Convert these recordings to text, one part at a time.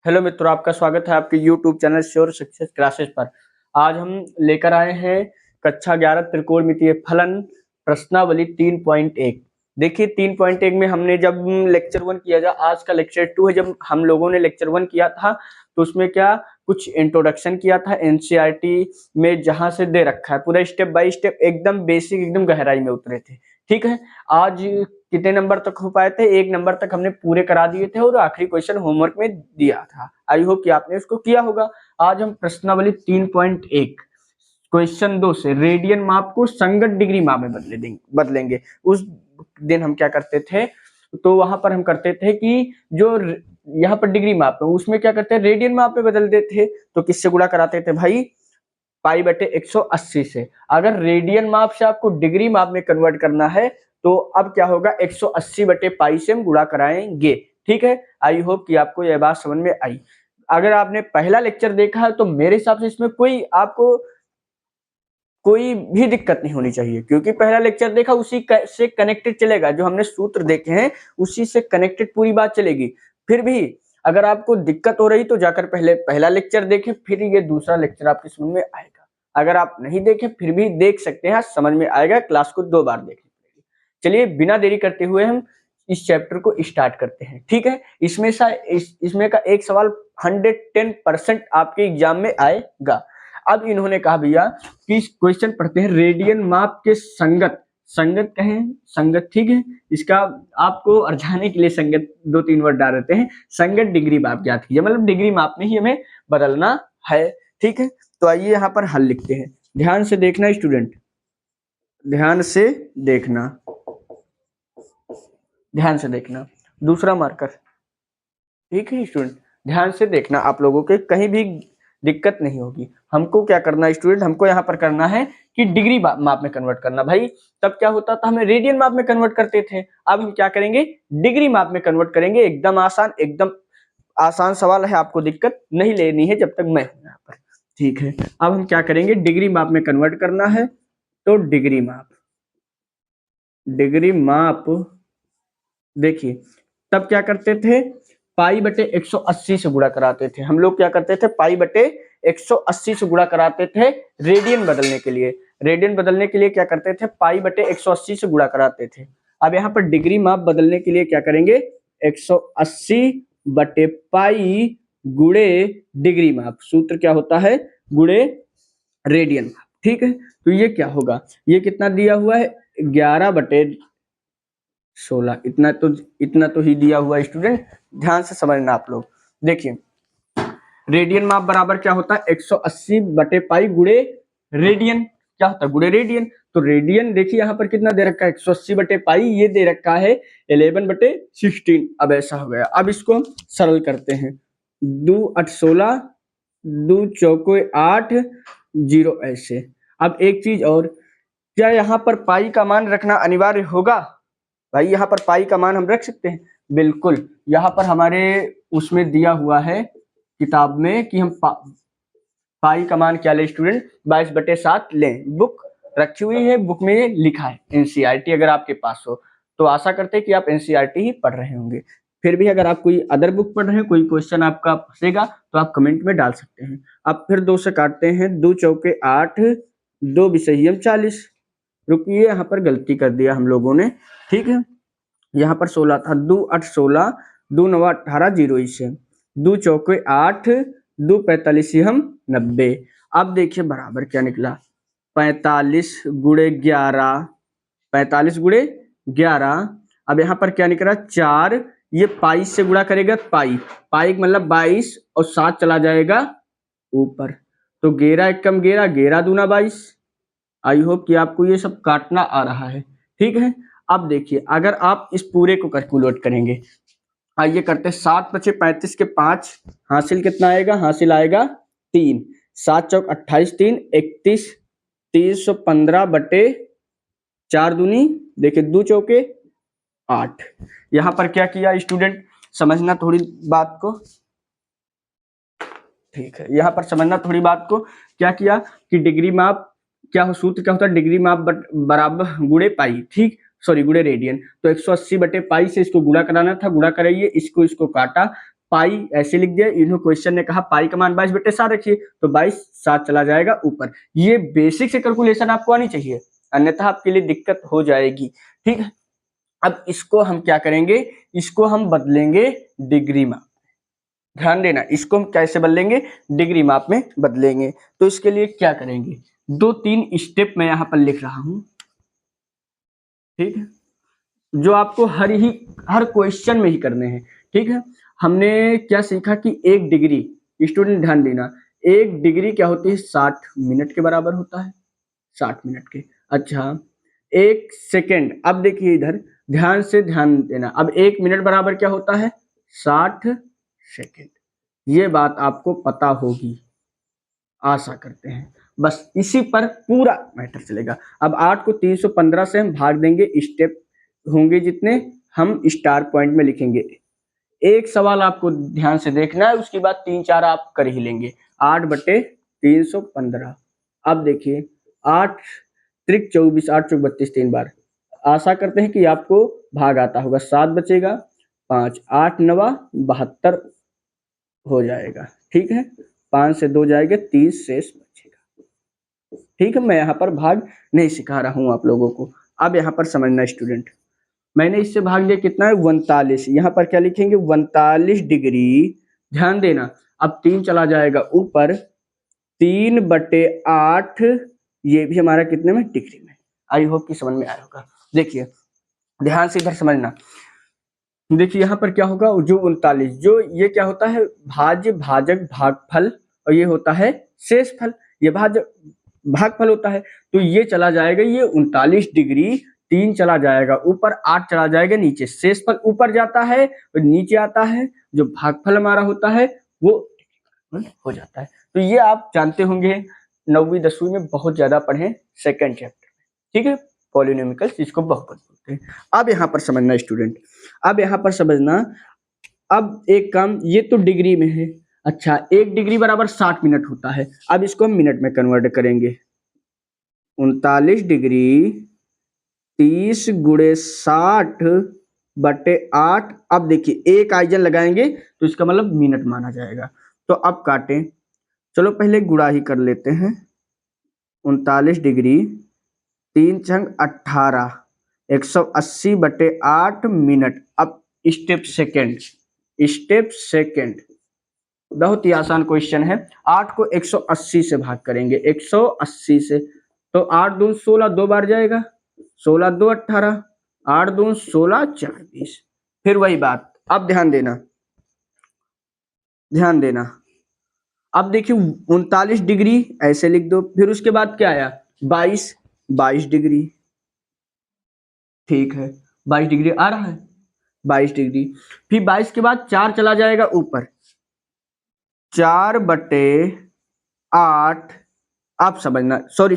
Hello मित्रों, आपका स्वागत है आपके YouTube channel sure success classes पर। आज हम लेकर आए हैं कक्षा 11 त्रिकोणमितीय फलन प्रश्नावली 3.1। देखिए 3.1 में हमने जब लेक्चर 1 किया था, आज का लेक्चर 2 है। जब हम लोगों ने लेक्चर 1 किया था तो उसमें क्या कुछ इंट्रोडक्शन किया था एनसीईआरटी में, जहां से दे रखा है पूरा स्टेप बाय स्टेप, एकदम बेसिक, एकदम गहराई में उतरे थे। ठीक है, आज कितने नंबर तक हो पाए थे? 1 नंबर तक हमने पूरे करा दिए थे और आखिरी क्वेश्चन होमवर्क में दिया था। आई होप कि आपने उसको किया होगा। आज हम प्रश्नावली 3.1 क्वेश्चन 2 से रेडियन माप को संगत डिग्री माप में बदलेंगे। उस दिन हम क्या करते थे, तो वहां पर हम करते थे कि जो यहाँ पर डिग्री माप है उसमें क्या करते हैं, रेडियन माप में बदलते थे। तो किससे गुणा कराते थे भाई? पाई बटे 180 से। अगर रेडियन माप से आपको डिग्री माप में कन्वर्ट करना है तो अब क्या होगा, 180 बटे पाई से हम गुणा कराएंगे। ठीक है, आई होप कि आपको यह बात समझ में आई। अगर आपने पहला लेक्चर देखा है तो मेरे हिसाब से इसमें आपको कोई भी दिक्कत नहीं होनी चाहिए, क्योंकि पहला लेक्चर देखा उसी से कनेक्टेड चलेगा। जो हमने सूत्र देखे हैं उसी से कनेक्टेड पूरी बात चलेगी। फिर भी अगर आपको दिक्कत हो रही तो जाकर पहले पहला लेक्चर देखें, फिर ये दूसरा लेक्चर आपकी समझ में आएगा। अगर आप नहीं देखें फिर भी देख सकते हैं, समझ में आएगा। क्लास को 2 बार देखनी पड़ेगी। चलिए बिना देरी करते हुए हम इस चैप्टर को स्टार्ट करते हैं। ठीक है, इसमें का एक सवाल 110% आपके एग्जाम में आएगा। अब इन्होंने कहा भैया कि क्वेश्चन पढ़ते हैं, रेडियन माप के संगत कहें, संगत, ठीक है, इसका आपको अरझाने के लिए संगत 2-3 वर्ड डाल देते हैं। संगत डिग्री माप ज्ञात कीजिए, मतलब डिग्री माप में ही हमें बदलना है। ठीक है, तो आइए यहाँ पर हल लिखते हैं। ध्यान से देखना स्टूडेंट, ध्यान से देखना, ध्यान से देखना। दूसरा मार्कर, ठीक है स्टूडेंट, ध्यान से देखना। आप लोगों के कहीं भी दिक्कत नहीं होगी। हमको क्या करना है स्टूडेंट, हमको यहाँ पर करना है कि डिग्री माप में कन्वर्ट करना। भाई तब क्या होता था, हमें रेडियन माप में कन्वर्ट करते थे। अब हम क्या करेंगे, डिग्री माप में कन्वर्ट करेंगे। एकदम आसान सवाल है, आपको दिक्कत नहीं लेनी है जब तक मैं हूं यहाँ पर। ठीक है, अब हम क्या करेंगे, डिग्री माप में कन्वर्ट करना है। तो डिग्री माप देखिए, तब क्या करते थे, पाई बटे 180 से गुणा कराते थे। हम लोग क्या करते थे, पाई बटे 180 से गुणा कराते थे। रेडियन बदलने के लिए क्या करते थे, पाई बटे 180 से गुणा कराते थे। अब यहाँ पर डिग्री माप बदलने के लिए क्या करेंगे, 180 बटे पाई गुणे डिग्री माप। सूत्र क्या होता है, गुणे रेडियन। ठीक है, तो ये क्या होगा, ये कितना दिया हुआ है, 11 बटे 16। इतना तो ही दिया हुआ है स्टूडेंट, ध्यान से समझना आप लोग। देखिए रेडियन माप बराबर क्या होता है, 180 बटे पाई गुणे रेडियन। क्या होता है, गुणे रेडियन। तो रेडियन देखिए यहाँ पर कितना दे रखा है, 180 बटे पाई, ये दे रखा है 11 बटे 16। अब ऐसा हो गया। अब इसको हम सरल करते हैं, 2 8 16, 2 चौको 8, 0 ऐसे। अब एक चीज और, क्या यहाँ पर पाई का मान रखना अनिवार्य होगा? भाई यहाँ पर पाई का मान हम रख सकते हैं, बिल्कुल। यहाँ पर हमारे उसमें दिया हुआ है किताब में कि हम पाई का मान क्या ले स्टूडेंट, 22/7 लें। बुक रखी हुई है, बुक में लिखा है एनसीईआरटी। अगर आपके पास हो तो आशा करते हैं कि आप एनसीईआरटी ही पढ़ रहे होंगे। फिर भी अगर आप कोई अदर बुक पढ़ रहे हैं, कोई क्वेश्चन आपका फंसेगा तो आप कमेंट में डाल सकते हैं। अब फिर 2 से काटते हैं, 2 चौके 8, 2 बिसहियम 40। रुकिए, यहाँ पर गलती कर दिया हम लोगों ने। ठीक है, यहाँ पर 16 था, 2 8 16, 2 9 18, 0 इसे, 2 चौके 8, 2 45 हम 90। अब देखिए बराबर क्या निकला, 45 गुणे 11, 45 गुणे 11। अब यहाँ पर क्या निकला, 4। ये पाई से गुणा करेगा, पाई मतलब 22, और 7 चला जाएगा ऊपर। तो 11 एकम 11, 11 दूना 22। आई होप कि आपको ये सब काटना आ रहा है। ठीक है, अब देखिए अगर आप इस पूरे को कैलकुलेट करेंगे, आइए करते हैं। 7 × 35 के 5, हासिल कितना आएगा, हासिल आएगा 3। 7 चौक 28, 3 31, 315 बटे 4 दूनी, देखिए 2 चौके 8। यहाँ पर क्या किया स्टूडेंट, समझना थोड़ी बात को। ठीक है, यहाँ पर समझना थोड़ी बात को। क्या किया कि डिग्री माप क्या हो, सूत्र क्या होता है, डिग्री माप बराबर गुणे पाई, ठीक, सॉरी गुणे रेडियन। तो 180 बटे पाई से इसको गुणा कराना था, गुणा कराइए, इसको काटा, पाई ऐसे लिख दिया, इन्होंने क्वेश्चन ने कहा पाई का मान 22/7 रखिए, तो 22/7 चला जाएगा ऊपर। ये बेसिक से कैलकुलेशन आपको आनी चाहिए, अन्यथा आपके लिए दिक्कत हो जाएगी। ठीक है, अब इसको हम क्या करेंगे, इसको हम बदलेंगे डिग्री में। ध्यान देना, इसको हम कैसे बदलेंगे, डिग्री माप में बदलेंगे। तो इसके लिए क्या करेंगे, 2-3 स्टेप मैं यहाँ पर लिख रहा हूं। ठीक है, जो आपको हर क्वेश्चन में ही करने हैं। ठीक है, हमने क्या सीखा कि 1 डिग्री, स्टूडेंट ध्यान देना, 1 डिग्री क्या होती है, 60 मिनट के बराबर होता है, 60 मिनट के। अच्छा, 1 सेकेंड, अब देखिए इधर ध्यान देना, अब 1 मिनट बराबर क्या होता है, 60 सेकेंड। ये बात आपको पता होगी, आशा करते हैं। बस इसी पर पूरा मैटर चलेगा। अब 8 को 315 से हम भाग देंगे, स्टेप होंगे जितने हम स्टार पॉइंट में लिखेंगे। एक सवाल आपको ध्यान से देखना है, उसके बाद 3-4 आप कर ही लेंगे। 8/315। अब देखिए 8 त्रिक 24, 8 चौक 32, 3 बार। आशा करते हैं कि आपको भाग आता होगा। 7 बचेगा, 5, 8 9 72 हो जाएगा। ठीक है, 5 से 2 जाएगा, 30 शेष बचेगा। ठीक है, मैं यहाँ पर भाग नहीं सिखा रहा हूँ आप लोगों को। अब यहाँ पर समझना स्टूडेंट, मैंने इससे भाग लिया कितना है, 49। यहाँ पर क्या लिखेंगे, 49 डिग्री। ध्यान देना, अब 3 चला जाएगा ऊपर, 3/8, ये भी हमारा कितने में, डिग्री में। आई होप कि समझ में आया होगा। देखिए ध्यान से इधर समझना, देखिए यहाँ पर क्या होगा, जो 39, जो ये क्या होता है, भाज्य भाजक भागफल, और ये होता है शेषफल, ये भागफल होता है। तो ये चला जाएगा, ये 39 डिग्री, 3 चला जाएगा ऊपर, 8 चला जाएगा नीचे, शेषफल ऊपर जाता है और नीचे आता है, जो भागफल हमारा होता है वो हो जाता है। तो ये आप जानते होंगे, 9वीं 10वीं में बहुत ज्यादा पढ़े, सेकंड चैप्टर में। ठीक है, पॉलिनोमिकल्स, इसको बहुपद बोलते हैं। अब यहाँ पर समझना स्टूडेंट, अब यहाँ पर समझना, अब एक काम, ये तो डिग्री में है। अच्छा, 1 डिग्री बराबर 60 मिनट होता है। अब इसको हम मिनट में कन्वर्ट करेंगे। 39 डिग्री 30 × 60/8। अब देखिए एक आइजन लगाएंगे तो इसका मतलब मिनट माना जाएगा। तो अब काटें, चलो पहले गुणा ही कर लेते हैं। 39 डिग्री 3 छंग 18, 180/8 मिनट। अब स्टेप सेकेंड, बहुत ही आसान क्वेश्चन है। 8 को 180 से भाग करेंगे, 180 से, तो 8 दूनी 16, 2 बार जाएगा, 16 2 18, 8 दूनी 16, 4 20। फिर वही बात, अब ध्यान देना, अब देखिए 39 डिग्री ऐसे लिख दो, फिर उसके बाद क्या आया, 22 डिग्री। ठीक है, 22 डिग्री आ रहा है, 22 डिग्री। फिर 22 के बाद 4 चला जाएगा ऊपर, 4/8। आप समझना, सॉरी,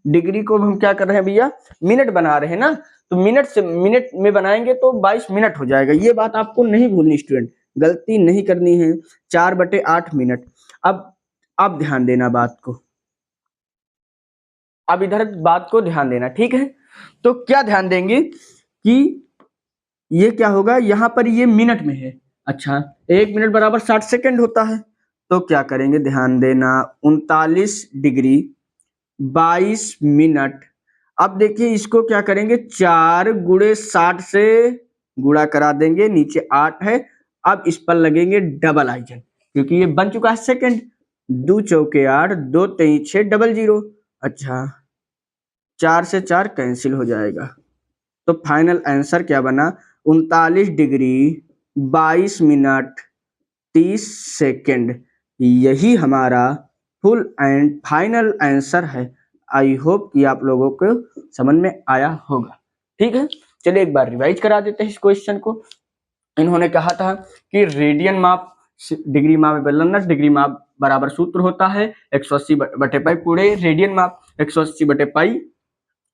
डिग्री को हम क्या कर रहे हैं भैया, मिनट बना रहे हैं ना, तो मिनट में बनाएंगे तो 22 मिनट हो जाएगा। ये बात आपको नहीं भूलनी स्टूडेंट, गलती नहीं करनी है। 4/8 मिनट। अब ध्यान देना बात को, अब इधर बात को ध्यान देना। ठीक है, तो क्या ध्यान देंगे कि ये क्या होगा, यहाँ पर ये मिनट में है। अच्छा, 1 मिनट बराबर 60 सेकेंड होता है। तो क्या करेंगे, ध्यान देना, 39 डिग्री 22 मिनट। अब देखिए इसको क्या करेंगे, 4 × 60 से गुणा करा देंगे, नीचे 8 है। अब इस पर लगेंगे डबल आइजन, क्योंकि ये बन चुका है सेकेंड। 2 चौके 8, 2 3 6, 00। अच्छा, 4 से 4 कैंसिल हो जाएगा, तो फाइनल आंसर क्या बना, 39 डिग्री 22 मिनट 30 सेकेंड। यही हमारा फुल एंड फाइनल आंसर है। आई होप कि आप लोगों को समझ में आया होगा। ठीक है, चलिए एक बार रिवाइज करा देते हैं इस क्वेश्चन को। इन्होंने कहा था कि रेडियन माप डिग्री माप में बदलना, डिग्री माप बराबर सूत्र होता है 180/π, पूरे रेडियन माप 180/π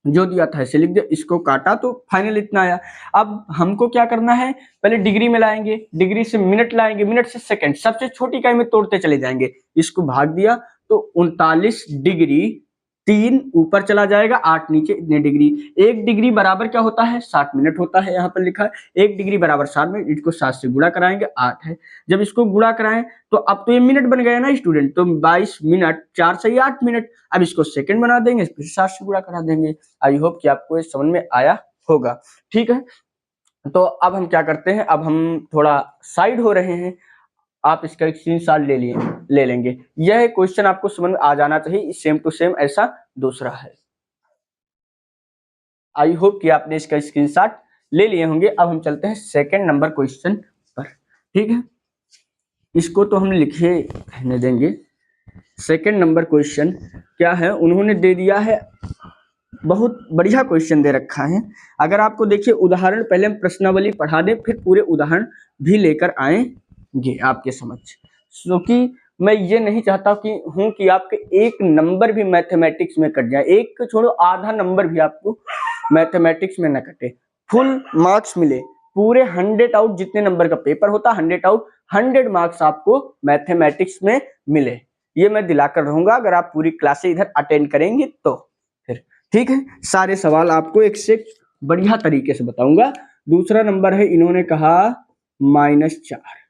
जो दिया था ऐसे लिख दिया, इसको काटा तो फाइनल इतना आया। अब हमको क्या करना है, पहले डिग्री में लाएंगे, डिग्री से मिनट लाएंगे, मिनट से सेकंड, सबसे छोटी इकाई में तोड़ते चले जाएंगे। इसको भाग दिया तो 39 डिग्री 3 ऊपर चला जाएगा, 8 नीचे, इतने डिग्री। 1 डिग्री बराबर क्या होता है? 60 मिनट होता है। यहाँ पर लिखा है 1 डिग्री बराबर 60 मिनट। इसको 60 से गुणा कराएंगे, 8 है। जब इसको गुणा कराएं तो अब तो ये मिनट बन गया ना स्टूडेंट, तो 22 मिनट 4 से 8 मिनट। अब इसको सेकंड बना देंगे, फिर 60 से गुणा करा देंगे। आई होप कि आपको ये समझ में आया होगा। ठीक है, तो अब हम क्या करते हैं, अब हम थोड़ा साइड हो रहे हैं। आप इसका एक स्क्रीनशॉट ले लेंगे। यह क्वेश्चन आपको समझ में आ जाना चाहिए, सेम टू सेम ऐसा दूसरा है। आई होप कि आपने इसका स्क्रीनशॉट ले लिए होंगे। अब हम चलते हैं सेकंड नंबर क्वेश्चन पर। ठीक है, इसको तो हम लिखे रहने देंगे। सेकंड नंबर क्वेश्चन क्या है, उन्होंने दे दिया है, बहुत बढ़िया क्वेश्चन दे रखा है। अगर आपको देखिए उदाहरण, पहले हम प्रश्नावली पढ़ा दें, फिर पूरे उदाहरण भी लेकर आएंगे आपके समक्ष, क्योंकि मैं ये नहीं चाहता कि आपके एक नंबर भी मैथमेटिक्स में कट जाए, एक छोड़ो आधा नंबर भी आपको मैथमेटिक्स में न कटे, फुल मार्क्स मिले। पूरे 100 आउट जितने नंबर का पेपर होता, 100 आउट 100 मार्क्स आपको मैथमेटिक्स में मिले, ये मैं दिलाकर रहूंगा अगर आप पूरी क्लासे इधर अटेंड करेंगे तो। फिर ठीक है, सारे सवाल आपको एक से बढ़िया तरीके से बताऊंगा। दूसरा नंबर है, इन्होंने कहा -4।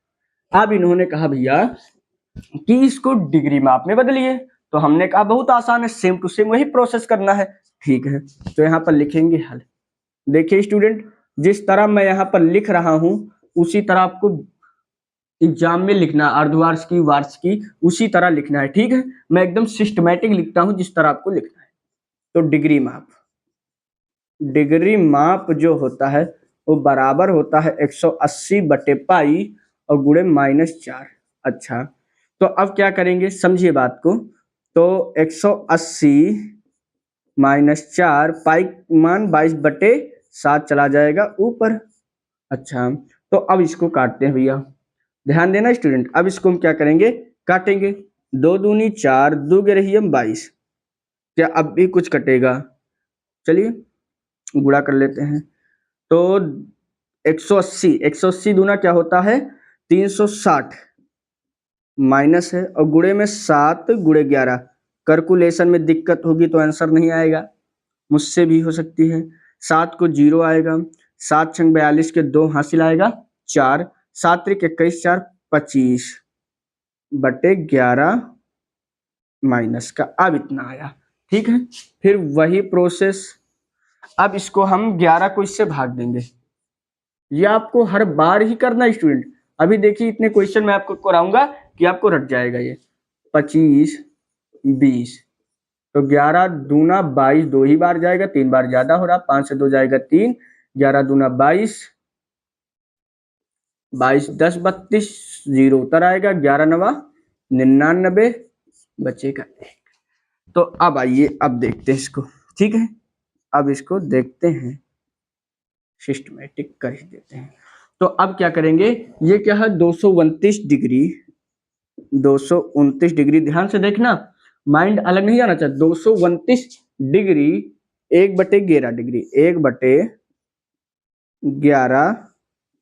अब इन्होंने कहा भैया कि इसको डिग्री माप में बदलिए, तो हमने कहा बहुत आसान है, सेम टू सेम वही प्रोसेस करना है। ठीक है, तो यहाँ पर लिखेंगे हल। देखिए स्टूडेंट, जिस तरह मैं यहाँ पर लिख रहा हूं उसी तरह आपको एग्जाम में लिखना, अर्धवार्षिकी वार्षिकी उसी तरह लिखना है। ठीक है, मैं एकदम सिस्टमैटिक लिखता हूं जिस तरह आपको लिखना है। तो डिग्री माप जो होता है वो बराबर होता है 180 बटे पाई और गुणे -4। अच्छा, तो अब क्या करेंगे, समझिए बात को। तो 180 -4, पाई मान 22/7 चला जाएगा ऊपर। अच्छा, तो अब इसको काटते हैं भैया, ध्यान देना स्टूडेंट। अब इसको हम क्या करेंगे, काटेंगे। 2 दूनी 4, 2 रही 22। क्या अब भी कुछ कटेगा? चलिए गुणा कर लेते हैं। तो 180 दूना क्या होता है 360, माइनस है और गुणे में 7 गुणे 11। कैलकुलेशन में दिक्कत होगी तो आंसर नहीं आएगा, मुझसे भी हो सकती है। 7 को 0 आएगा, 7 छंग 42 के 2 हासिल आएगा 4, 7 त्रिक 21, 4 25 बटे 11 माइनस का, अब इतना आया। ठीक है, फिर वही प्रोसेस, अब इसको हम 11 को इससे भाग देंगे। ये आपको हर बार ही करना है स्टूडेंट। अभी देखिए इतने क्वेश्चन मैं आपको कराऊंगा कि आपको रट जाएगा ये। 25 20, तो 11 दूना 22, 2 ही बार जाएगा, 3 बार ज्यादा हो रहा, 5 से 2 जाएगा 3, 11 दूना 22, 22 10 32, 0 उतर आएगा, 11 9 99, बचेगा 1। तो अब आइए, अब देखते हैं इसको। ठीक है, अब इसको देखते हैं, सिस्टमैटिक कर ही देते हैं। तो अब क्या करेंगे, ये क्या है 229 डिग्री, 229 डिग्री, ध्यान से देखना, माइंड अलग नहीं जाना चाहिए। 229 डिग्री 1/11 डिग्री, 1/11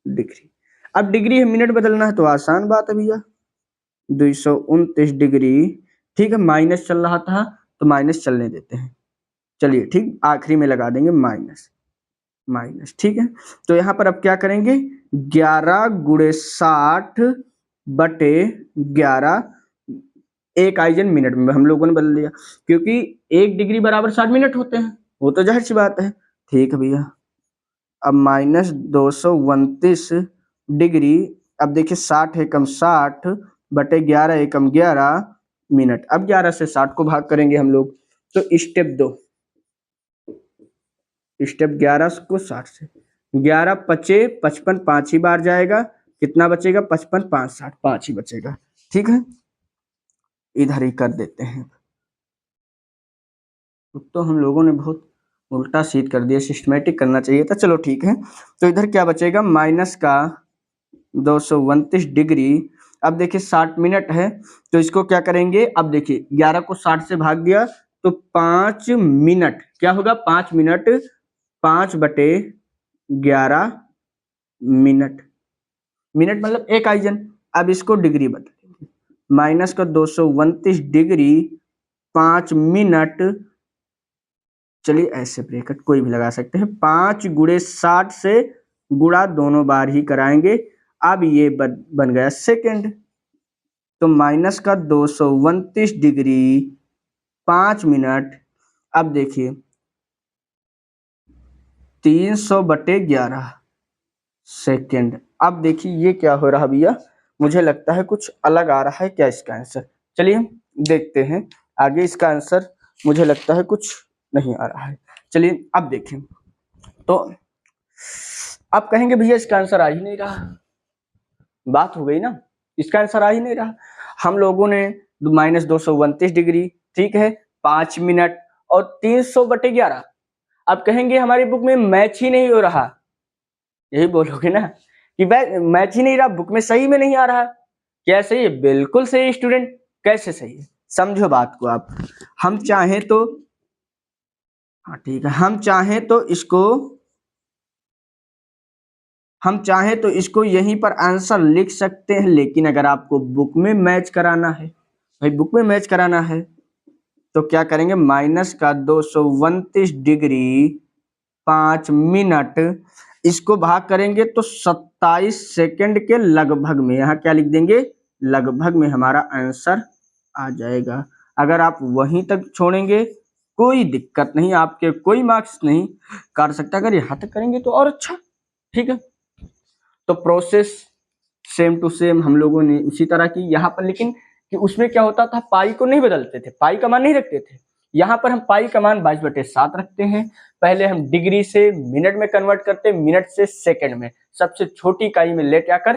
डिग्री। अब डिग्री है, मिनट बदलना है तो आसान बात है भैया। 229 डिग्री, ठीक है, माइनस चल रहा था तो माइनस चलने देते हैं। चलिए ठीक, आखिरी में लगा देंगे माइनस। ठीक है, तो यहां पर अब क्या करेंगे, 11 गुणे 60 बटे 11, एक आइजन मिनट में हम लोगों ने बदल दिया, क्योंकि 1 डिग्री बराबर 60 मिनट होते हैं, वो तो जाहिर सी बात है। ठीक है भैया, अब -229 डिग्री, अब देखिए 60 एकम 60 बटे 11 एकम 11 मिनट। अब 11 से 60 को भाग करेंगे हम लोग, तो स्टेप 2, स्टेप 11 को 60 से, 11 पचे 55, 5 ही बार जाएगा, कितना बचेगा 55, 5 60, 5 ही बचेगा। ठीक है, इधर ही कर देते हैं। तो हम लोगों ने बहुत उल्टा सीध कर दिया, सिस्टमेटिक करना चाहिए था। चलो ठीक है, तो इधर क्या बचेगा, माइनस का 229 डिग्री। अब देखिए 60 मिनट है, तो इसको क्या करेंगे, अब देखिए 11 को 60 से भाग दिया तो 5 मिनट क्या होगा, 5 मिनट, 5/11 मिनट, मिनट मतलब एक आइजन। अब इसको डिग्री बदलेंगे, माइनस का 229 डिग्री 5 मिनट चलिए ऐसे ब्रैकेट कोई भी लगा सकते हैं। 5 गुणे 60 से गुणा दोनों बार ही कराएंगे। अब ये बन गया सेकेंड, तो माइनस का 229 डिग्री 5 मिनट। अब देखिए 300/11 सेकेंड। अब देखिए ये क्या हो रहा भैया, मुझे लगता है कुछ अलग आ रहा है क्या इसका आंसर। चलिए हम देखते हैं आगे इसका आंसर, मुझे लगता है कुछ नहीं आ रहा है। चलिए अब देखें, तो आप कहेंगे भैया इसका आंसर आ ही नहीं रहा, बात हो गई ना, इसका आंसर आ ही नहीं रहा। हम लोगों ने -229 डिग्री, ठीक है, 5 मिनट और 300/11। अब कहेंगे हमारी बुक में मैच ही नहीं हो रहा, यही बोलोगे ना कि मैच ही नहीं रहा, बुक में सही में नहीं आ रहा। क्या सही है? बिल्कुल सही स्टूडेंट। कैसे सही है, समझो बात को आप। हम चाहें तो, हाँ ठीक है, हम चाहें तो इसको यहीं पर आंसर लिख सकते हैं, लेकिन अगर आपको बुक में मैच कराना है, भाई बुक में मैच कराना है, तो क्या करेंगे, माइनस का 229 डिग्री 5 मिनट, इसको भाग करेंगे तो 27 सेकंड के लगभग में, यहाँ क्या लिख देंगे, लगभग में हमारा आंसर आ जाएगा। अगर आप वहीं तक छोड़ेंगे कोई दिक्कत नहीं, आपके कोई मार्क्स नहीं काट सकता। अगर यहाँ तक करेंगे तो और अच्छा, ठीक है। तो प्रोसेस सेम टू सेम हम लोगों ने उसी तरह की यहाँ पर, लेकिन कि उसमें क्या होता था, पाई को नहीं बदलते थे, पाई का मान नहीं रखते थे। यहाँ पर हम पाई का मान 22/7 रखते हैं। पहले हम डिग्री से मिनट में कन्वर्ट करते हैं, मिनट से सेकंड में, सबसे छोटी इकाई में लेके आकर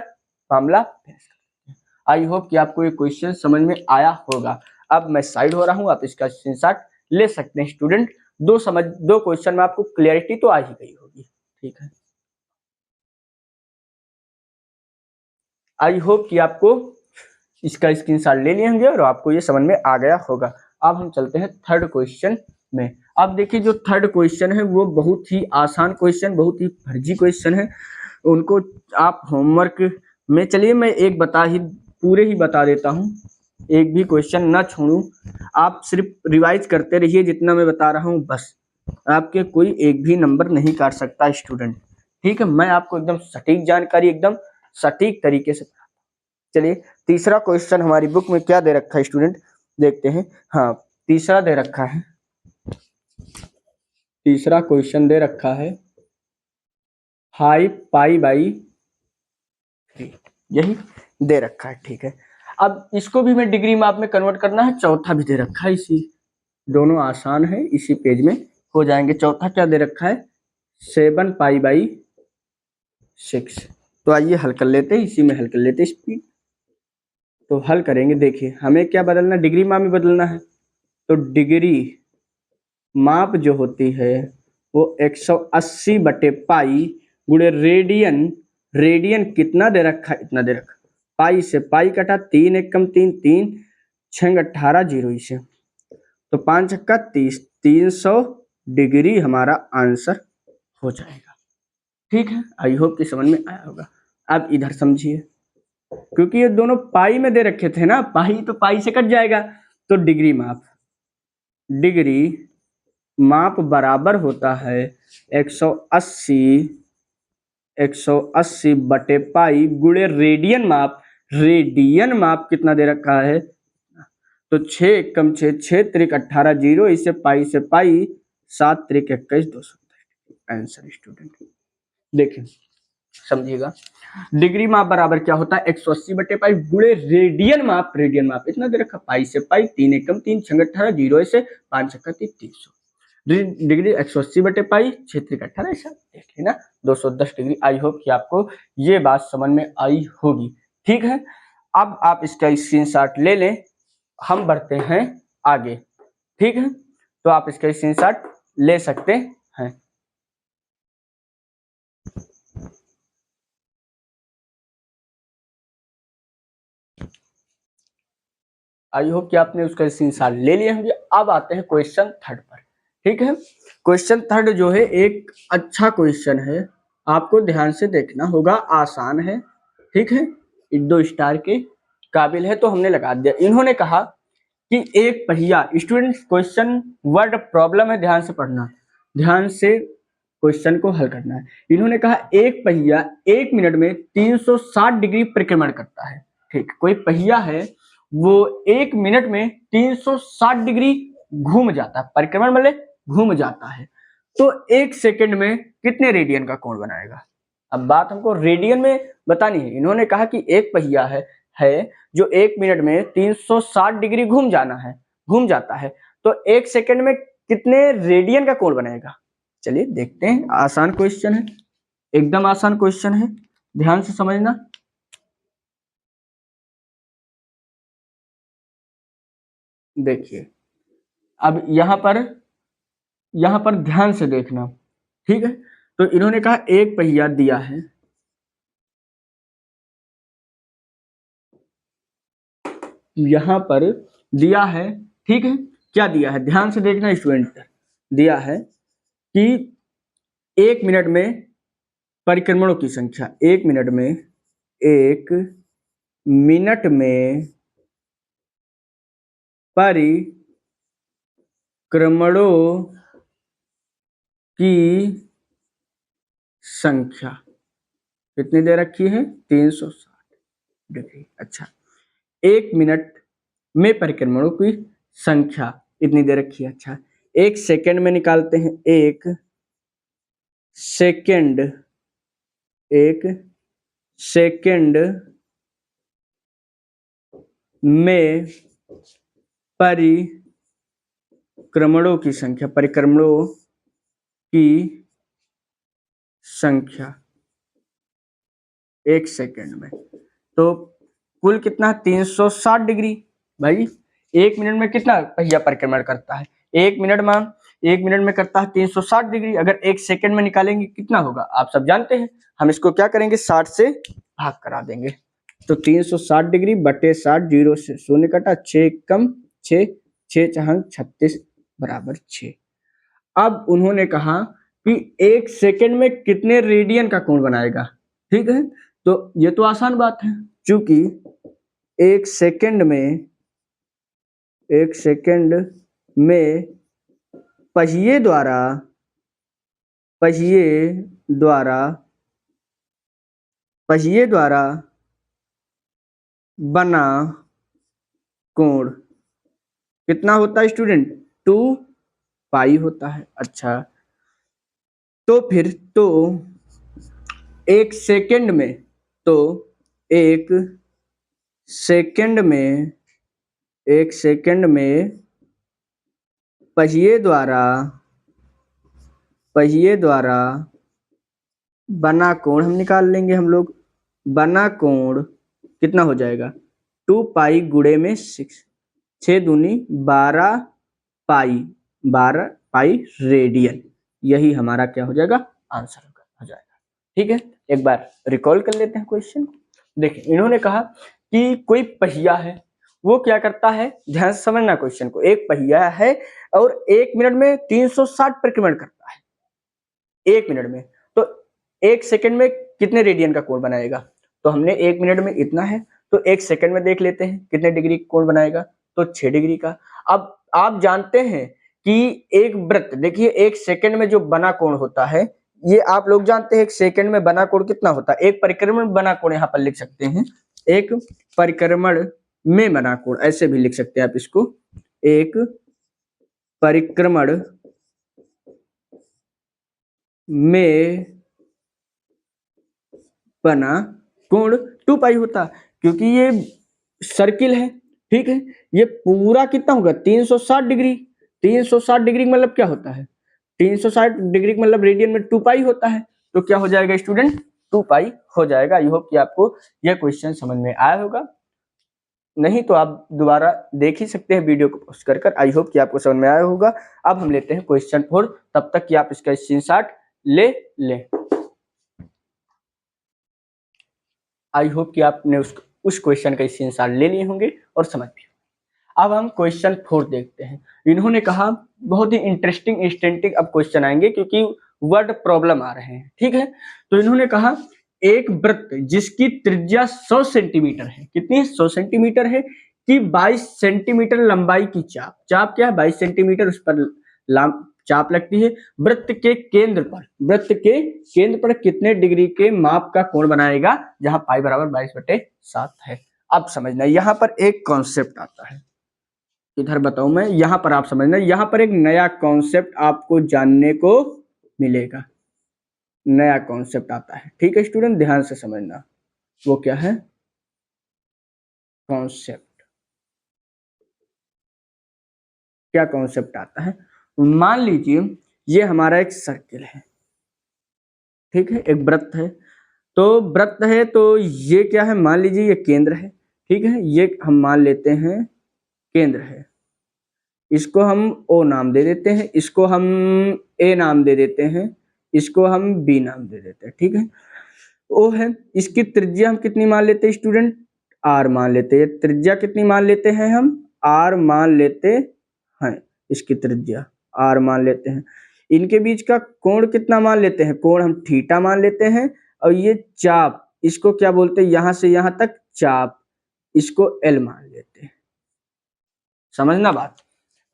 मामला फिनिश करते हैं। आई होप कि आपको ये क्वेश्चन समझ में आया होगा। अब मैं साइड हो रहा हूँ, आप इसका स्क्रीनशॉट ले सकते हैं स्टूडेंट। दो क्वेश्चन में आपको क्लियरिटी तो आ ही गई होगी, ठीक है। आई होप कि आपको इसका स्क्रीनशॉट ले लिए होंगे और आपको ये समझ में आ गया होगा। अब हम चलते हैं थर्ड क्वेश्चन में। अब देखिए जो थर्ड क्वेश्चन है वो बहुत ही आसान क्वेश्चन, बहुत ही फर्जी क्वेश्चन है, उनको आप होमवर्क में, चलिए मैं एक पूरे ही बता देता हूँ, एक भी क्वेश्चन ना छोड़ूं, आप सिर्फ रिवाइज करते रहिए जितना मैं बता रहा हूँ, बस आपके कोई एक भी नंबर नहीं काट सकता स्टूडेंट, ठीक है। मैं आपको एकदम सटीक जानकारी, एकदम सटीक तरीके से। चलिए तीसरा क्वेश्चन हमारी बुक में क्या दे रखा है स्टूडेंट, देखते हैं। हाँ तीसरा दे रखा है, तीसरा क्वेश्चन दे रखा है 5π/3, यही दे रखा है, ठीक है। अब इसको भी मैं डिग्री माप में कन्वर्ट करना है, चौथा भी दे रखा है, इसी दोनों आसान है, इसी पेज में हो जाएंगे। चौथा क्या दे रखा है, 7π/6। तो आइए हल कर लेते हैं, इसी में हल कर लेते हैं स्पीड। तो हल करेंगे, देखिए हमें क्या बदलना, डिग्री माप में बदलना है। तो डिग्री माप जो होती है वो 180/पाई गुणे रेडियन, रेडियन कितना दे रखा है, इतना दे रखा, पाई से पाई कटा, 3 एकम 3, 3 6 18 जीरो से, तो 5 छक्का 30, 300 डिग्री हमारा आंसर हो जाएगा, ठीक है। आई होप कि समझ में आया होगा। अब इधर समझिए, क्योंकि ये दोनों पाई में दे रखे थे ना, पाई तो पाई से कट जाएगा, तो डिग्री माप बराबर होता है 180/पाई गुणे रेडियन माप। रेडियन माप कितना दे रखा है, तो 6 एकम 6, 6 त्रिक 18 जीरो, इसे पाई से पाई, 7 त्रिक 21 210 आंसर स्टूडेंट। देखिए समझिएगा, डिग्री माप बराबर क्या होता है, 180/पाई गुणे रेडियन माप, रेडियन माप इतना दे रखा, पाई से पाई, 3 एकम 3, 6 18 जीरो से 5 छक्का 300 डिग्री, 180/पाई, 6 त्रिक 18, ऐसा देखिए ना, 210 डिग्री। आई होप कि आपको ये बात समझ में आई होगी, ठीक है। अब आप इसका स्क्रीनशॉट ले लें, हम बढ़ते हैं आगे, ठीक है। तो आप इसका स्क्रीनशॉट ले सकते हैं। आई होप कि आपने उसका स्क्रीनशॉट ले लिए होंगे। अब आते हैं क्वेश्चन थर्ड पर, ठीक है। क्वेश्चन थर्ड जो है एक अच्छा क्वेश्चन है, आपको ध्यान से देखना होगा, आसान है, ठीक है, 2 स्टार के काबिल है, तो हमने लगा दिया। इन्होंने कहा कि एक पहिया, स्टूडेंट क्वेश्चन वर्ड प्रॉब्लम है, ध्यान से पढ़ना, ध्यान से क्वेश्चन को हल करना है। इन्होंने कहा एक पहिया 1 मिनट में 360 डिग्री परिक्रमण करता है। ठीक, कोई पहिया है वो 1 मिनट में 360 डिग्री घूम जाता है, परिक्रमण मतलब घूम जाता है, तो 1 सेकंड में कितने रेडियन का कोण बनाएगा। अब बात हमको रेडियन में बतानी है। इन्होंने कहा कि एक पहिया है जो 1 मिनट में 360 डिग्री घूम जाता है, तो 1 सेकंड में कितने रेडियन का कोण बनाएगा। चलिए देखते हैं, आसान क्वेश्चन है, एकदम आसान क्वेश्चन है, ध्यान से समझना। देखिए अब यहां पर ध्यान से देखना, ठीक है। तो इन्होंने कहा एक पहिया दिया है, यहां पर दिया है, ठीक है। क्या दिया है, ध्यान से देखना स्टूडेंट, दिया है कि 1 मिनट में परिक्रमणों की संख्या, 1 मिनट में, 1 मिनट में परिक्रमणों की संख्या कितनी दे रखी है, 360 डिग्री। अच्छा, 1 मिनट में परिक्रमणों की संख्या इतनी दे रखी है। अच्छा, 1 सेकंड में निकालते हैं, 1 सेकंड, 1 सेकंड में परिक्रमणों की संख्या, परिक्रमणों की संख्या 1 सेकंड में, तो कुल कितना, 360 डिग्री। भाई 1 मिनट में कितना पहिया परिक्रमण करता है, 1 मिनट में 1 मिनट में करता है 360 डिग्री, अगर 1 सेकंड में निकालेंगे कितना होगा, आप सब जानते हैं। हम इसको क्या करेंगे, 60 से भाग करा देंगे, तो 360 डिग्री बटे 60, 0 से 0 कटा, 6 कम 6, 6 चाह 36 बराबर 6। अब उन्होंने कहा कि 1 सेकंड में कितने रेडियन का कोण बनाएगा। ठीक है, तो ये तो आसान बात है, क्योंकि 1 सेकंड में पहिए द्वारा बना कोण कितना होता है स्टूडेंट, 2 पाई होता है। अच्छा, तो फिर तो 1 सेकंड में, तो 1 सेकंड में पहिए द्वारा बना कोण हम निकाल लेंगे, हम लोग बना कोण कितना हो जाएगा, 2 पाई गुणे में 6, 6 दूनी 12 पाई, 12 पाई रेडियन, यही हमारा क्या हो जाएगा, आंसर हो जाएगा। ठीक है, एक बार रिकॉल कर लेते हैं क्वेश्चन। देखिए इन्होंने कहा कि कोई पहिया है, वो क्या करता है, ध्यान से समझना क्वेश्चन को, एक पहिया है और 1 मिनट में 360 परिक्रमण करता है 1 मिनट में, तो 1 सेकंड में कितने रेडियन का कोण बनाएगा। तो हमने 1 मिनट में इतना है, तो 1 सेकंड में देख लेते हैं कितने डिग्री कोण बनाएगा, तो 6 डिग्री का। अब आप जानते हैं कि एक वृत्त, देखिए 1 सेकंड में जो बना कोण होता है, ये आप लोग जानते हैं 1 सेकंड में बना कोण कितना होता है, एक परिक्रमण बना कोण यहाँ पर लिख सकते हैं, एक परिक्रमण में बना कोण, ऐसे भी लिख सकते हैं आप इसको, एक परिक्रमण में बना कोण 2 पाई होता, क्योंकि ये सर्किल है। ठीक है, ये पूरा कितना होगा, 360 डिग्री, 360 डिग्री मतलब क्या होता है, 360 डिग्री मतलब रेडियन में 2 पाई होता है, तो क्या हो जाएगा स्टूडेंट, 2 पाई हो जाएगा। आई होप कि आपको यह क्वेश्चन समझ में आया होगा, नहीं तो आप दोबारा देख ही सकते हैं वीडियो को पॉज कर। आई होप कि आपको समझ में आया होगा। अब हम लेते हैं क्वेश्चन 4, तब तक कि आप इसका स्क्रीनशॉट ले लें। आई होप कि आपने उस क्वेश्चन का स्क्रीनशॉट ले लिए होंगे और समझ भी। अब हम क्वेश्चन 4 देखते हैं। इन्होंने कहा बहुत ही इंटरेस्टिंग अब क्वेश्चन आएंगे, क्योंकि वर्ड प्रॉब्लम आ रहे हैं। ठीक है, तो इन्होंने कहा एक वृत्त जिसकी त्रिज्या 100 सेंटीमीटर है, कितनी, 100 सेंटीमीटर है, कि 22 सेंटीमीटर लंबाई की चाप, चाप क्या है 22 सेंटीमीटर, उस पर चाप लगती है। वृत्त के केंद्र पर कितने डिग्री के माप का कोण बनाएगा, जहां पाई बराबर 22/7 है। अब समझना यहां पर एक कॉन्सेप्ट आता है, इधर बताऊं मैं, यहां पर आप समझना, यहां पर एक नया कॉन्सेप्ट आपको जानने को मिलेगा, नया कॉन्सेप्ट आता है। ठीक है स्टूडेंट, ध्यान से समझना, वो क्या है कॉन्सेप्ट, क्या कॉन्सेप्ट आता है। मान लीजिए ये हमारा एक सर्किल है, ठीक है, एक वृत्त है, तो वृत्त है तो ये क्या है, मान लीजिए ये केंद्र है, ठीक है, ये हम मान लेते हैं केंद्र है, इसको हम ओ नाम दे देते हैं, इसको हम ए नाम दे देते हैं, इसको हम बी नाम दे देते हैं, ठीक है। ओ है, इसकी त्रिज्या हम कितनी मान लेते हैं स्टूडेंट, आर मान लेते हैं। त्रिज्या कितनी मान लेते हैं हम, आर मान लेते हैं, इसकी त्रिज्या आर मान लेते हैं। इनके बीच का कोण कितना मान लेते हैं, कोण हम थीटा मान लेते हैं। और ये चाप, इसको क्या बोलते हैं, यहां से यहां तक चाप, इसको एल मान लेते हैं। समझना बात,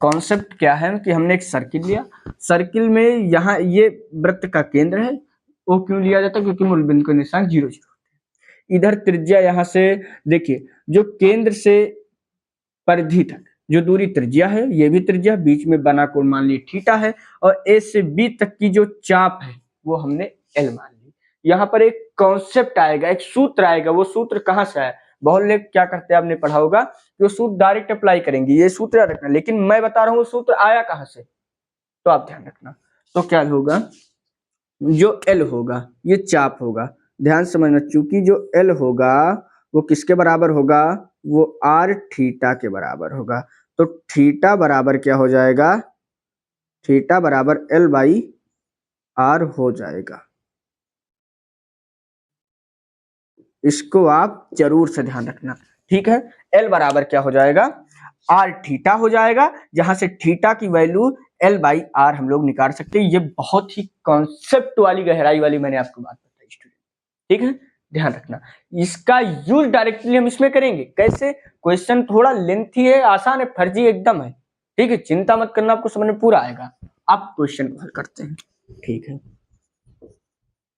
कॉन्सेप्ट क्या है कि हमने एक सर्किल लिया, सर्किल में यहाँ ये वृत्त का केंद्र है, वो क्यों लिया जाता है, क्योंकि मूल बिंदु का निशान 0 0 होते हैं। इधर त्रिज्या यहाँ से देखिए, जो केंद्र से परिधि तक जो दूरी त्रिज्या है, ये भी त्रिज्या, बीच में बना कोण मान ली थीटा है, और ए से बी तक की जो चाप है वो हमने एल मान ली। यहाँ पर एक कॉन्सेप्ट आएगा, एक सूत्र आएगा, वो सूत्र कहाँ से आया, बहुत लोग क्या करते हैं, आपने पढ़ा होगा कि वो सूत्र डायरेक्ट अप्लाई करेंगे, ये सूत्र याद रखना, लेकिन मैं बता रहा हूँ वो सूत्र आया कहाँ से, तो आप ध्यान रखना। तो क्या होगा, जो एल होगा ये चाप होगा, ध्यान समझना, चूंकि जो एल होगा वो किसके बराबर होगा, वो आर थीटा के बराबर होगा। तो थीटा बराबर क्या हो जाएगा, थीटा बराबर एल बाई आर हो जाएगा। इसको आप जरूर से ध्यान रखना, ठीक है। एल बराबर क्या हो जाएगा, आर थीटा हो जाएगा, जहां से थीटा की वैल्यू एल बाई आर हम लोग निकाल सकते हैं। ये बहुत ही कॉन्सेप्ट वाली गहराई वाली मैंने आपको बात बताई स्टूडेंट, ठीक है, ध्यान रखना। इसका यूज डायरेक्टली हम इसमें करेंगे, कैसे, क्वेश्चन थोड़ा लेंथी है, आसान है, फर्जी एकदम है, ठीक है, चिंता मत करना, आपको समझ में पूरा आएगा। आप क्वेश्चन को हल करते हैं, ठीक है,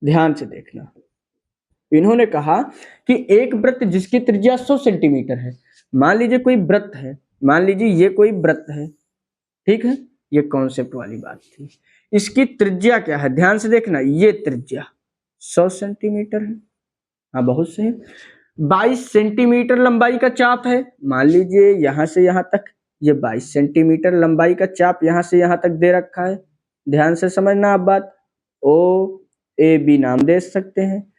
ध्यान से देखना। इन्होंने कहा कि एक वृत्त जिसकी त्रिज्या 100 सेंटीमीटर है, मान लीजिए कोई वृत्त है, मान लीजिए ये कोई वृत्त है, ठीक है, ये कॉन्सेप्ट वाली बात थी। इसकी त्रिज्या क्या है, ध्यान से देखना, ये त्रिज्या 100 सेंटीमीटर है, हाँ बहुत सही। 22 सेंटीमीटर लंबाई का चाप है, मान लीजिए यहां से यहां तक, ये 22 सेंटीमीटर लंबाई का चाप यहां से यहां तक दे रखा है। ध्यान से समझना आप बात, ओ ए बी नाम दे सकते हैं।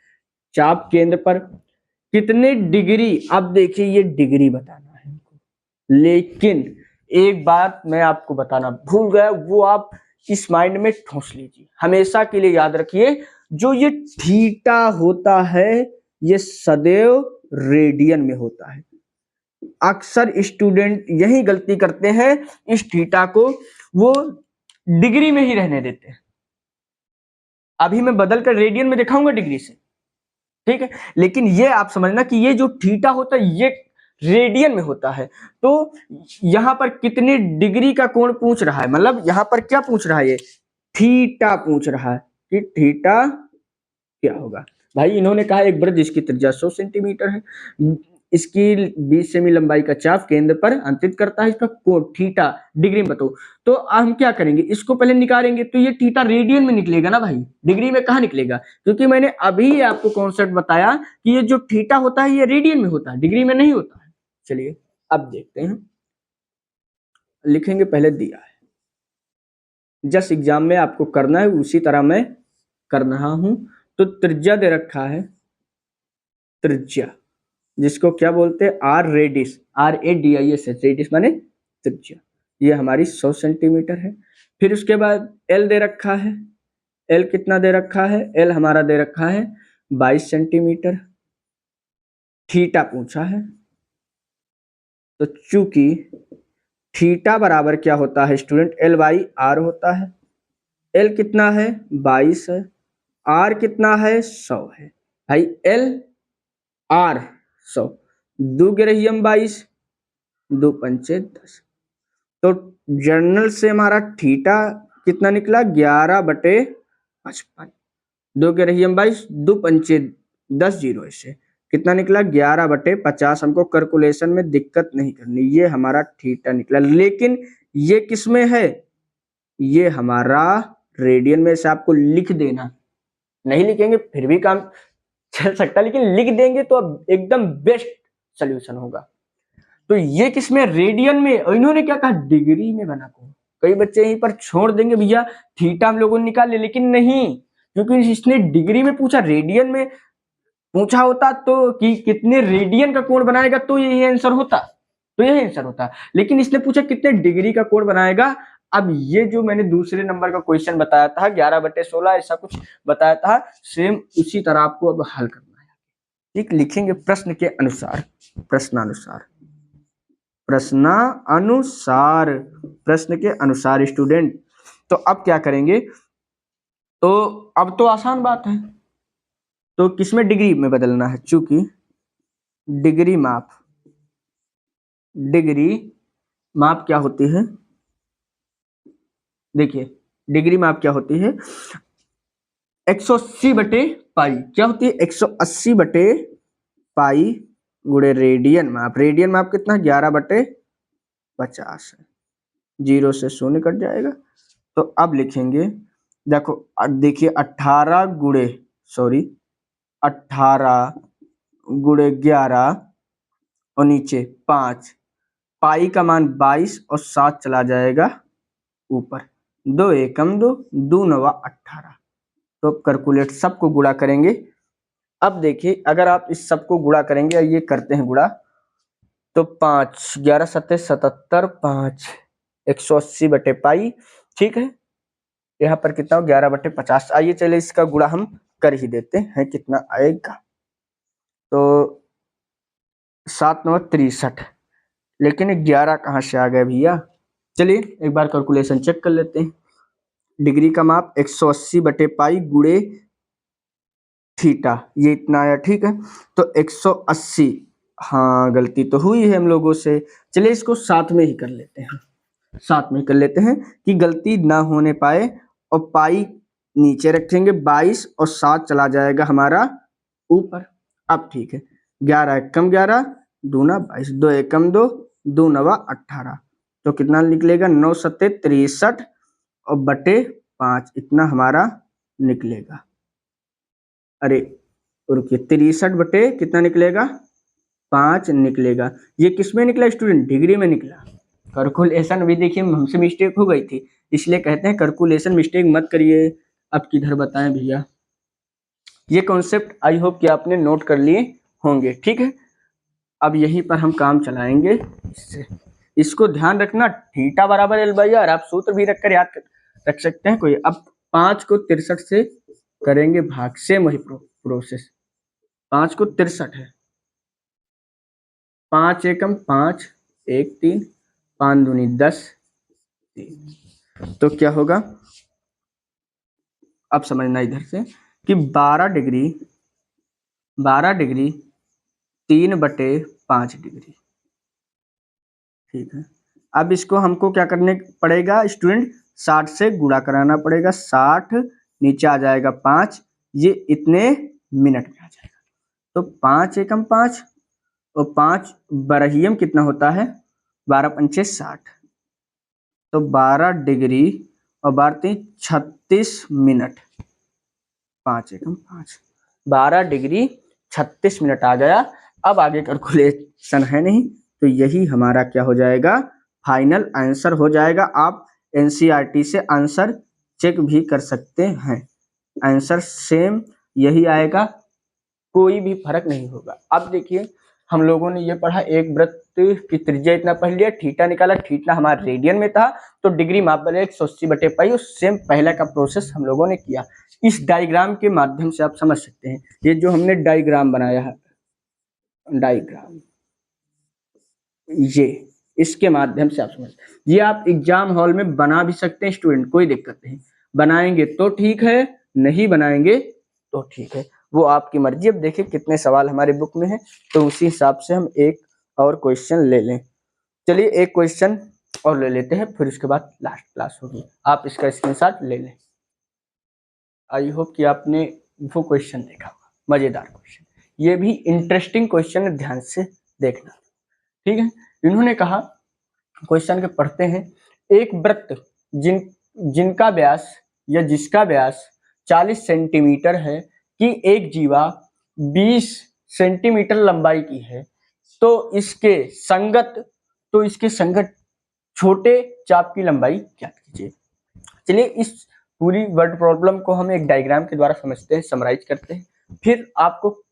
चाप केंद्र पर कितने डिग्री, अब देखिए ये डिग्री बताना है हमको, लेकिन एक बात मैं आपको बताना भूल गया, वो आप इस माइंड में ठूंस लीजिए, हमेशा के लिए याद रखिए, जो ये थीटा होता है ये सदैव रेडियन में होता है। अक्सर स्टूडेंट यही गलती करते हैं, इस थीटा को वो डिग्री में ही रहने देते हैं। अभी मैं बदल कर रेडियन में दिखाऊंगा डिग्री से, ठीक है, लेकिन ये आप समझना कि ये जो थीटा होता है ये रेडियन में होता है। तो यहां पर कितनी डिग्री का कोण पूछ रहा है, मतलब यहां पर क्या पूछ रहा है, ये थीटा पूछ रहा है कि थीटा क्या होगा। भाई इन्होंने कहा एक वृत्त जिसकी त्रिज्या 100 सेंटीमीटर है, इसकी 20 सेमी लंबाई का चाप केंद्र पर अंतित करता है, इसका कोण थीटा डिग्री में बताओ। तो हम क्या करेंगे, इसको पहले निकालेंगे, तो ये थीटा रेडियन में निकलेगा ना भाई, डिग्री में कहाँ निकलेगा, क्योंकि मैंने अभी आपको कॉन्सेप्ट बताया कि ये जो थीटा होता है ये रेडियन में होता है, डिग्री में नहीं होता है। चलिए अब देखते हैं, लिखेंगे, पहले दिया है, जस्ट एग्जाम में आपको करना है उसी तरह मैं कर रहा हूं। तो त्रिज्या दे रखा है, त्रिज्या जिसको क्या बोलते हैं, आर रेडिस, RADIS, रेडिस माने त्रिज्या, ये हमारी 100 सेंटीमीटर है। फिर उसके बाद एल दे रखा है, एल कितना दे रखा है, एल हमारा दे रखा है 22 सेंटीमीटर। थीटा पूछा है, तो चूंकि थीटा बराबर क्या होता है स्टूडेंट, एल बाई आर होता है। एल कितना है 22 है, आर कितना है 100 है। भाई एल आर 100, दो गिरही हम 22, 2 पंचे 10। तो जर्नल से हमारा थीटा कितना निकला 11/55। 2 के रही हम 22, 2 पंचे 10 जीरो ऐसे कितना निकला 11/50। हमको कैलकुलेशन में दिक्कत नहीं करनी, ये हमारा थीटा निकला। लेकिन ये किस में है, ये हमारा रेडियन में। से आपको लिख देना, नहीं लिखेंगे फिर भी काम चल सकता, लेकिन लिख देंगे तो अब एकदम बेस्ट सोल्यूशन होगा। तो ये किसमें, रेडियन में। और इन्होंने क्या कहा, डिग्री में बना को। कई बच्चे यहीं पर छोड़ देंगे भैया थीटा हम लोगों ने निकाले, लेकिन नहीं, क्योंकि इसने डिग्री में पूछा, रेडियन में पूछा होता तो कि कितने रेडियन का कोण बनाएगा तो यही आंसर होता, तो यही आंसर होता। लेकिन इसने पूछा कितने डिग्री का कोण बनाएगा। अब ये जो मैंने दूसरे नंबर का क्वेश्चन बताया था 11/16 ऐसा कुछ बताया था, सेम उसी तरह आपको अब हल करना है। ठीक, लिखेंगे प्रश्न के अनुसार, प्रश्नानुसार, प्रश्नानुसार, प्रश्न के अनुसार स्टूडेंट। तो अब क्या करेंगे, तो अब तो आसान बात है, तो किसमें डिग्री में बदलना है, चूंकि डिग्री माप, डिग्री माप क्या होती है, देखिए डिग्री माप क्या होती है 180/पाई। क्या होती है 180/पाई गुणे रेडियन माप। रेडियन माप कितना 11/50 है, 0 से 0 कट जाएगा। तो अब लिखेंगे, देखो देखिए 18 गुणे 11 और नीचे 5, पाई का मान 22 और 7 चला जाएगा ऊपर, 2 एकम 2, 2 नवा 18। तो कैलकुलेट सबको गुणा करेंगे। अब देखिए अगर आप इस सबको गुणा करेंगे, ये करते हैं गुणा, तो 5 11 7 77, 5 180/पाई। ठीक है, यहाँ पर कितना हो 11/50। आइए चले इसका गुणा हम कर ही देते हैं, कितना आएगा, तो 7 9 63। लेकिन 11 कहाँ से आ गया भैया, चलिए एक बार कैलकुलेशन चेक कर लेते हैं। डिग्री का माप 180/पाई गुणे थीटा, ये इतना आया। ठीक है, तो 180, हाँ गलती तो हुई है हम लोगों से, चलिए इसको साथ में ही कर लेते हैं, साथ में कर लेते हैं कि गलती ना होने पाए। और पाई नीचे रखेंगे 22 और 7 चला जाएगा हमारा ऊपर। अब ठीक है, 11 एकम 11, दूना 22, 2 एकम 2, 2 नवा 18। तो कितना निकलेगा 9 7 63 और बटे 5 इतना हमारा निकलेगा। अरे रुकिए, 63 बटे कितना निकलेगा 5 निकलेगा। ये किस में निकला स्टूडेंट, डिग्री में निकला। कैलकुलेशन भी देखिए हमसे मिस्टेक हो गई थी, इसलिए कहते हैं कैलकुलेशन मिस्टेक मत करिए। अब किधर बताएं भैया, ये कॉन्सेप्ट आई होप कि आपने नोट कर लिए होंगे। ठीक है, अब यहीं पर हम काम चलाएंगे इससे, इसको ध्यान रखना, थीटा बराबर L/R। आप सूत्र भी रखकर याद रख सकते हैं कोई। अब 5 को 63 से करेंगे भाग, सेम वही प्रोसेस। 5 को 63 है, 5 एकम 5, 1 3, 5 दूनी 10, 3। तो क्या होगा, अब समझना इधर से कि 12 डिग्री 3/5 डिग्री। ठीक है, अब इसको हमको क्या करने पड़ेगा स्टूडेंट, 60 से गुणा कराना पड़ेगा। 60 नीचे आ जाएगा 5, ये इतने मिनट में आ जाएगा। तो 5 एकम 5 और 5 बरहियम कितना होता है 12 पंचे 60, तो 12 डिग्री और 12 36 मिनट, 5 एकम 5, 12 डिग्री 36 मिनट आ गया। अब आगे कैलकुलेशन है नहीं, तो यही हमारा क्या हो जाएगा, फाइनल आंसर हो जाएगा। आप एनसीईआरटी से आंसर चेक भी कर सकते हैं, आंसर सेम यही आएगा, कोई भी फर्क नहीं होगा। अब देखिए हम लोगों ने ये पढ़ा, एक वृत्त की त्रिज्या इतना पढ़ लिया, थीटा निकाला, थीटा हमारा रेडियन में था, तो डिग्री माप बने 180/पाई। सेम पहले का प्रोसेस हम लोगों ने किया। इस डायग्राम के माध्यम से आप समझ सकते हैं, ये जो हमने डायग्राम बनाया है, डायग्राम ये, इसके माध्यम से आप समझ, ये आप एग्जाम हॉल में बना भी सकते हैं स्टूडेंट, कोई दिक्कत नहीं। बनाएंगे तो ठीक है, नहीं बनाएंगे तो ठीक है, वो आपकी मर्जी। अब देखिए कितने सवाल हमारे बुक में है, तो उसी हिसाब से हम एक और क्वेश्चन ले लें। चलिए एक क्वेश्चन और ले लेते हैं, फिर उसके बाद लास्ट क्लास होगी, आप इसका स्क्रीनशॉट ले लें। आई होप कि आपने वो क्वेश्चन देखा होगा, मजेदार क्वेश्चन, ये भी इंटरेस्टिंग क्वेश्चन है, ध्यान से देखना। ठीक है, इन्होंने कहा, क्वेश्चन के पढ़ते हैं, एक वृत्त जिनका व्यास या जिसका व्यास 40 सेंटीमीटर है कि एक जीवा 20 सेंटीमीटर लंबाई की है, तो इसके संगत छोटे चाप की लंबाई ज्ञात कीजिए। चलिए इस पूरी वर्ड प्रॉब्लम को हम एक डायग्राम के द्वारा समझते हैं, समराइज करते हैं, फिर आपको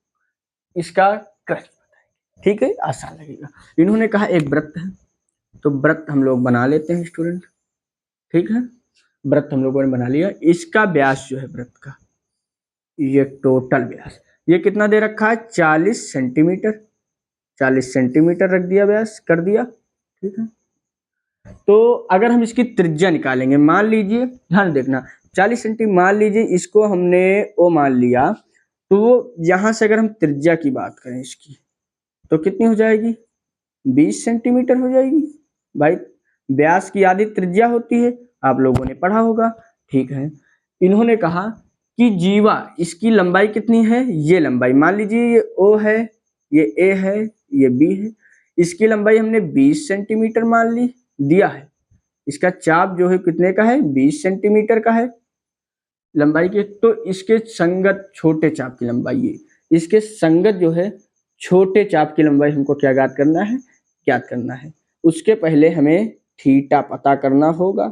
इसका क्रच बताएंगे। ठीक है, आसान लगेगा। इन्होंने कहा एक वृत्त है, तो वृत्त हम लोग बना लेते हैं स्टूडेंट। ठीक है, वृत्त हम लोगों ने बना लिया। इसका व्यास जो है वृत्त का, ये टोटल व्यास, ये कितना दे रखा है, 40 सेंटीमीटर। 40 सेंटीमीटर रख दिया, व्यास कर दिया। ठीक है, तो अगर हम इसकी त्रिज्या निकालेंगे, मान लीजिए, ध्यान देखना, 40 सेंटीमीटर मान लीजिए, इसको हमने ओ मान लिया, तो यहां से अगर हम त्रिज्या की बात करें इसकी, तो कितनी हो जाएगी, 20 सेंटीमीटर हो जाएगी। भाई व्यास की आधी त्रिज्या होती है, आप लोगों ने पढ़ा होगा। ठीक है, इन्होंने कहा कि जीवा, इसकी लंबाई कितनी है, ये लंबाई मान लीजिए, ये ओ है, ये ए है, ये बी है, इसकी लंबाई हमने 20 सेंटीमीटर मान ली, दिया है। इसका चाप जो है कितने का है, 20 सेंटीमीटर का है लंबाई के, तो इसके संगत छोटे चाप की लंबाई, ये इसके संगत जो है छोटे चाप की लंबाई हमको क्या ज्ञात करना है। उसके पहले हमें थीटा पता करना होगा।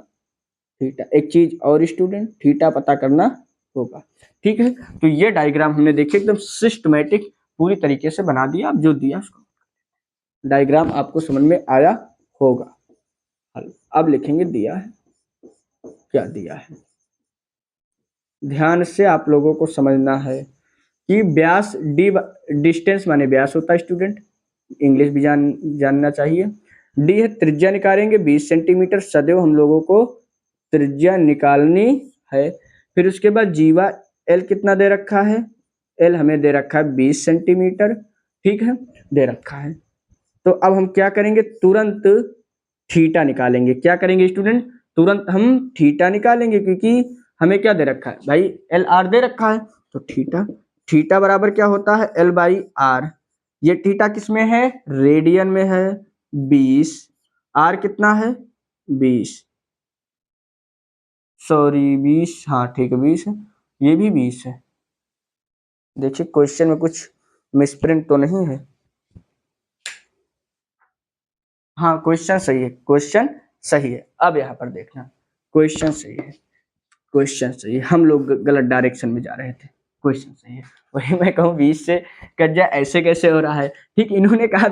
थीटा, एक चीज और स्टूडेंट, थीटा पता करना होगा। ठीक है, तो ये डायग्राम हमने देखे, एकदम सिस्टमेटिक पूरी तरीके से बना दिया। अब जो दिया उसको, डायग्राम आपको समझ में आया होगा। अब लिखेंगे दिया है, क्या दिया है, ध्यान से आप लोगों को समझना है कि व्यास डी, डिस्टेंस माने व्यास होता है स्टूडेंट, इंग्लिश भी जानना चाहिए। डी है त्रिज्या, निकालेंगे 20 सेंटीमीटर, सदैव हम लोगों को त्रिज्या निकालनी है। फिर उसके बाद जीवा एल कितना दे रखा है, एल हमें दे रखा है 20 सेंटीमीटर। ठीक है, दे रखा है। तो अब हम क्या करेंगे, तुरंत थीटा निकालेंगे। क्या करेंगे स्टूडेंट, तुरंत हम थीटा निकालेंगे, क्योंकि हमें क्या दे रखा है भाई, एल आर दे रखा है, तो थीटा बराबर क्या होता है, एल बाई आर। ये थीटा किस में है, रेडियन में है, 20, आर कितना है 20, सॉरी 20, हाँ ठीक है 20 है, ये भी 20 है। देखिए क्वेश्चन में कुछ मिसप्रिंट तो नहीं है, हाँ क्वेश्चन सही है, क्वेश्चन सही है। अब यहाँ पर देखना, क्वेश्चन सही है, क्वेश्चन सही है, हम लोग गलत डायरेक्शन में जा रहे थे, क्वेश्चन सही है। वही मैं कहूँ 20 से कट जाए, ऐसे कैसे हो रहा है। ठीक, इन्होंने कहा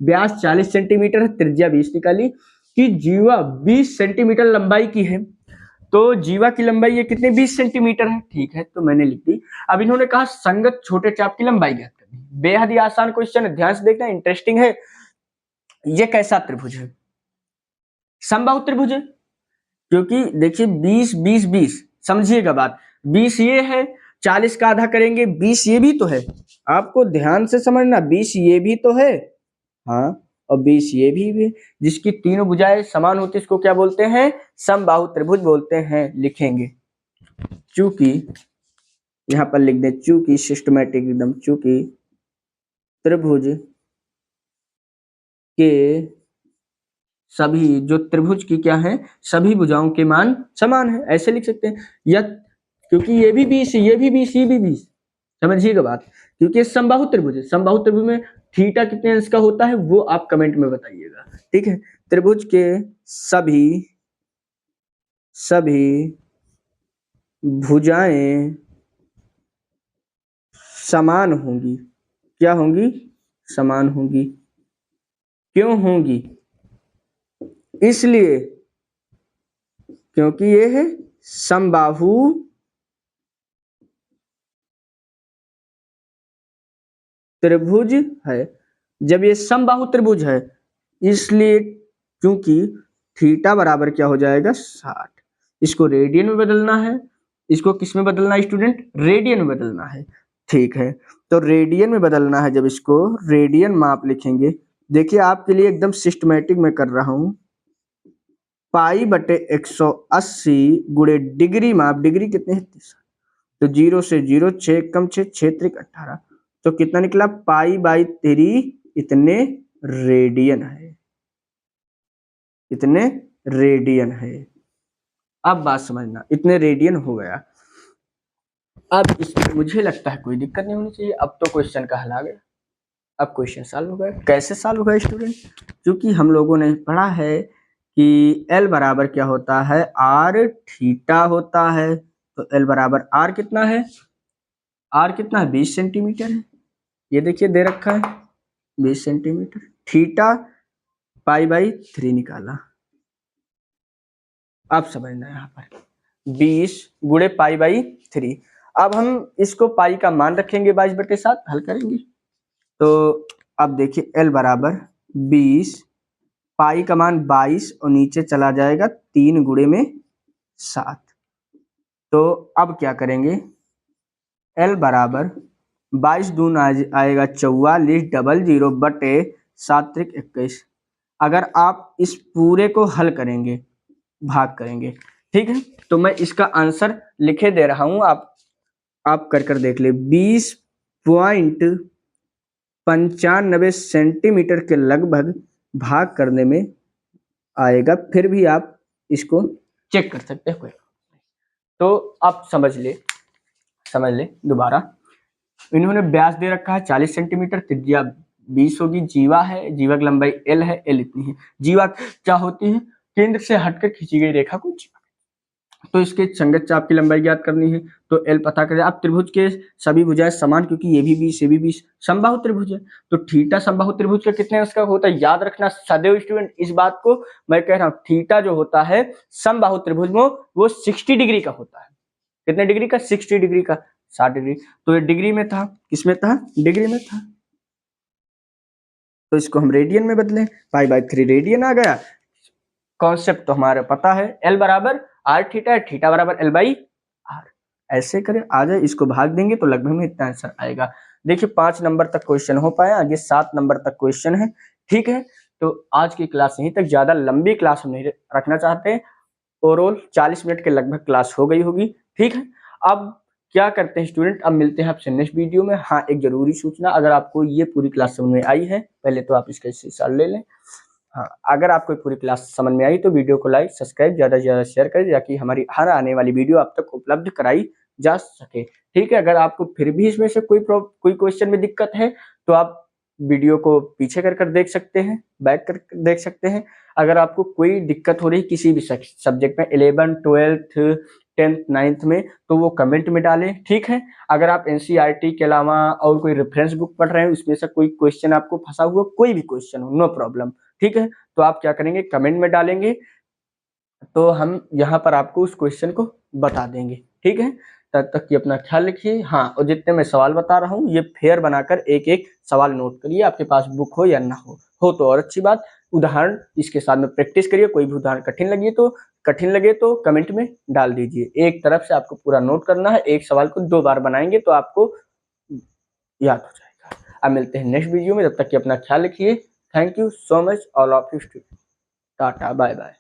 व्यास 40 सेंटीमीटर है, त्रिज्या 20 निकाली, कि जीवा 20 सेंटीमीटर लंबाई की है, तो जीवा की लंबाई ये कितने 20 सेंटीमीटर है। ठीक है, तो मैंने लिख दी। अब इन्होंने कहा संगत छोटे चाप की लंबाई ज्ञात करनी, बेहद ही आसान क्वेश्चन है, ध्यान से देखना, इंटरेस्टिंग है। ये कैसा त्रिभुज है, समबाहु त्रिभुज है, क्योंकि देखिए 20 20 20, समझिएगा बात, 20 ये है, 40 का आधा करेंगे, 20 ये भी तो है, आपको ध्यान से समझना, 20 ये भी तो है, हाँ, और 20 ये भी, जिसकी तीनों भुजाएं समान होती है, इसको क्या बोलते हैं, समबाहु त्रिभुज बोलते हैं। लिखेंगे, चूंकि यहां पर लिख दें, चूंकि सिस्टमेटिक एकदम, चूंकि त्रिभुज के सभी, जो त्रिभुज की क्या है, सभी भुजाओं के मान समान है, ऐसे लिख सकते हैं। या क्योंकि ये भी 20, ये भी 20, ये भी 20, समझिएगा बात, क्योंकि समबाहु त्रिभुज है, समबाहु त्रिभुज में थीटा कितने अंश का होता है वो आप कमेंट में बताइएगा। ठीक है, त्रिभुज के सभी भुजाएं समान होंगी, क्या होंगी, समान होंगी। क्यों होंगी, इसलिए क्योंकि ये है समबाहु त्रिभुज है। जब ये समबाहु त्रिभुज है, इसलिए क्योंकि थीटा बराबर क्या हो जाएगा 60, इसको रेडियन में बदलना है, इसको किस में बदलना है स्टूडेंट, रेडियन में बदलना है। ठीक है, तो रेडियन में बदलना है, जब इसको रेडियन माप लिखेंगे, देखिए आपके लिए एकदम सिस्टमेटिक मैं कर रहा हूं। पाई बटे 180 गुणे डिग्री में, आप डिग्री कितने हैं 30, तो 0 से 0, 6 कम 6, 6 त्रिक 18, तो कितना निकला पाई बाई 3 इतने रेडियन है, इतने रेडियन है। अब बात समझना, इतने रेडियन हो गया। अब इसमें मुझे लगता है कोई दिक्कत नहीं होनी चाहिए। अब तो क्वेश्चन का हल आ गया, अब क्वेश्चन सॉल्व हो गया। कैसे सॉल्व होगा स्टूडेंट? क्योंकि हम लोगों ने पढ़ा है कि एल बराबर क्या होता है, आर थीटा होता है। तो एल बराबर आर कितना है, आर कितना है 20 सेंटीमीटर है, ये देखिए दे रखा है 20 सेंटीमीटर। थीटा पाई बाई 3 निकाला। अब समझना यहाँ पर 20 गुणे पाई बाई 3। अब हम इसको पाई का मान रखेंगे 22/7, हल करेंगे। तो अब देखिए एल बराबर 20, पाई का मान 22 और नीचे चला जाएगा 3 गुणे में 7। तो अब क्या करेंगे, एल बराबर 22 दून आएगा 44, डबल 0 बटे 7 त्रिक 21। अगर आप इस पूरे को हल करेंगे, भाग करेंगे, ठीक है, तो मैं इसका आंसर लिखे दे रहा हूं, आप कर देख ले। 20.95 सेंटीमीटर के लगभग भाग करने में आएगा। फिर भी आप इसको चेक कर सकते हैं। तो आप समझ ले दोबारा। इन्होंने व्यास दे रखा है 40 सेंटीमीटर, त्रिज्या 20 होगी, जीवा है, जीवा की लंबाई एल है, एल इतनी है। जीवा क्या होती है, केंद्र से हटकर खींची गई रेखा को जीवा। तो इसके संगत चाप की लंबाई ज्ञात करनी है, तो एल पता करें। अब त्रिभुज के सभी भुजाएं समान, क्योंकि ये भी 20 ये भी 20 समबाहु त्रिभुज है, तो थीटा समबाहु त्रिभुज का कितने उसका होता है, याद रखना सदैव स्टूडेंट इस बात को। मैं कह रहा हूँ थीटा जो होता है समबाहु त्रिभुज में वो 60 डिग्री का होता है। कितने डिग्री का, 60 डिग्री का, 60 डिग्री। तो ये डिग्री में था, किसमें था, डिग्री में था। तो इसको हम रेडियन में बदलें, पाई बाई 3 रेडियन आ गया। कॉन्सेप्ट तो हमारा पता है, एल बराबर आर थीटा है, थीटा बराबर एल बाई आर। ऐसे करें आ जाए, इसको भाग देंगे तो लगभग में इतना आंसर आएगा। देखिए 5 नंबर तक क्वेश्चन हो पाया, आगे 7 नंबर तक क्वेश्चन है, ठीक है। तो आज की क्लास यहीं तक, ज्यादा लंबी क्लास हम नहीं रखना चाहते। ओवरऑल 40 मिनट के लगभग क्लास हो गई होगी, ठीक है। अब क्या करते हैं स्टूडेंट, अब मिलते हैं आपसे नेक्स्ट वीडियो में। हाँ, एक जरूरी सूचना, अगर आपको ये पूरी क्लास समझ में आई है, पहले तो आप इसका स्क्रीनशॉट ले लें। हाँ, अगर आपको पूरी क्लास समझ में आई तो वीडियो को लाइक सब्सक्राइब ज़्यादा से ज़्यादा शेयर करें, ताकि हमारी हर आने वाली वीडियो आप तक उपलब्ध कराई जा सके, ठीक है। अगर आपको फिर भी इसमें से कोई क्वेश्चन में दिक्कत है तो आप वीडियो को पीछे कर देख सकते हैं, बैक कर देख सकते हैं। अगर आपको कोई दिक्कत हो रही किसी भी सब्जेक्ट में, 11, 12th, 10th, 9th में, तो वो कमेंट में डालें, ठीक है। अगर आप एनसीईआरटी के अलावा और कोई रेफरेंस बुक पढ़ रहे हैं, उसमें से कोई क्वेश्चन आपको फंसा हुआ, कोई भी क्वेश्चन हो, नो प्रॉब्लम, ठीक है, तो आप क्या करेंगे, कमेंट में डालेंगे, तो हम यहाँ पर आपको उस क्वेश्चन को बता देंगे, ठीक है। तब तक ये अपना ख्याल रखिए। हाँ, और जितने मैं सवाल बता रहा हूँ ये फेयर बनाकर एक एक सवाल नोट करिए, आपके पास बुक हो या ना हो तो और अच्छी बात। उदाहरण इसके साथ में प्रैक्टिस करिए, कोई भी उदाहरण कठिन लगे तो कमेंट में डाल दीजिए। एक तरफ से आपको पूरा नोट करना है, एक सवाल को 2 बार बनाएंगे तो आपको याद हो जाएगा। अब मिलते हैं नेक्स्ट वीडियो में, तब तक कि अपना ख्याल रखिए। Thank you so much all of you student, tata bye bye.